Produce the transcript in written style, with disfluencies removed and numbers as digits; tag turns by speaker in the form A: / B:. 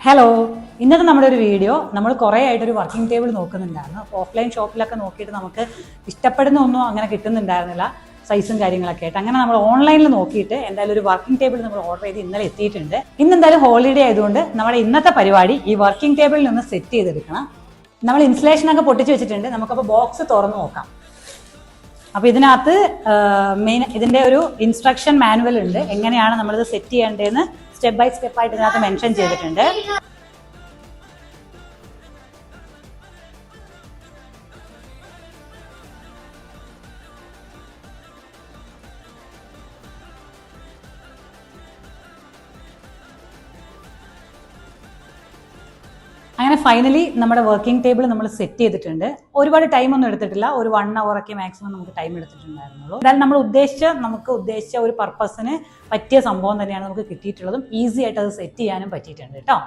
A: Hello, ഇന്നത്തെ നമ്മുടെ ഒരു വീഡിയോ നമ്മൾ കുറേ ആയിട്ടൊരു വർക്കിംഗ് ടേബിൾ നോക്കുന്നുണ്ടായിരുന്നു. ഓഫ്ലൈൻ ഷോപ്പിലൊക്കെ നോക്കിയിട്ട് നമുക്ക് ഇഷ്ടപ്പെടുന്ന ഒന്നും അങ്ങനെ കിട്ടുന്നുണ്ടായിരുന്നില്ല, സൈസും കാര്യങ്ങളൊക്കെ ആയിട്ട്. അങ്ങനെ നമ്മൾ ഓൺലൈനിൽ നോക്കിയിട്ട് എന്തായാലും ഒരു വർക്കിംഗ് ടേബിൾ നമ്മൾ ഓർഡർ ചെയ്ത് ഇന്നലെ എത്തിയിട്ടുണ്ട്. ഇന്നെന്തായാലും ഹോളിഡേ ആയതുകൊണ്ട് നമ്മുടെ ഇന്നത്തെ പരിപാടി ഈ വർക്കിംഗ് ടേബിളിൽ നിന്ന് സെറ്റ് ചെയ്തെടുക്കണം. നമ്മൾ ഇൻസുലേഷനൊക്കെ പൊട്ടിച്ച് വെച്ചിട്ടുണ്ട്. നമുക്കപ്പോൾ ബോക്സ് തുറന്നു നോക്കാം. അപ്പോൾ ഇതിനകത്ത് ഇതിൻ്റെ ഒരു ഇൻസ്ട്രക്ഷൻ മാനുവൽ ഉണ്ട്, എങ്ങനെയാണ് നമ്മളിത് സെറ്റ് ചെയ്യേണ്ടതെന്ന് സ്റ്റെപ്പ് ബൈ സ്റ്റെപ്പ് ആയിട്ട് ഇതിനകത്ത് മെൻഷൻ ചെയ്തിട്ടുണ്ട്. അങ്ങനെ ഫൈനലി നമ്മുടെ വർക്കിംഗ് ടേബിൾ നമ്മൾ സെറ്റ് ചെയ്തിട്ടുണ്ട്. ഒരുപാട് ടൈമൊന്നും എടുത്തിട്ടില്ല, ഒരു 1 hour ഒക്കെ മാക്സിമം നമുക്ക് ടൈം എടുത്തിട്ടുണ്ടായിരുന്നുള്ളൂ. എന്തായാലും നമുക്ക് ഉദ്ദേശിച്ച ഒരു പർപ്പസിന് പറ്റിയ സംഭവം തന്നെയാണ് നമുക്ക് കിട്ടിയിട്ടുള്ളതും ഈസി ആയിട്ട് അത് സെറ്റ് ചെയ്യാനും പറ്റിയിട്ടുണ്ട് കേട്ടോ.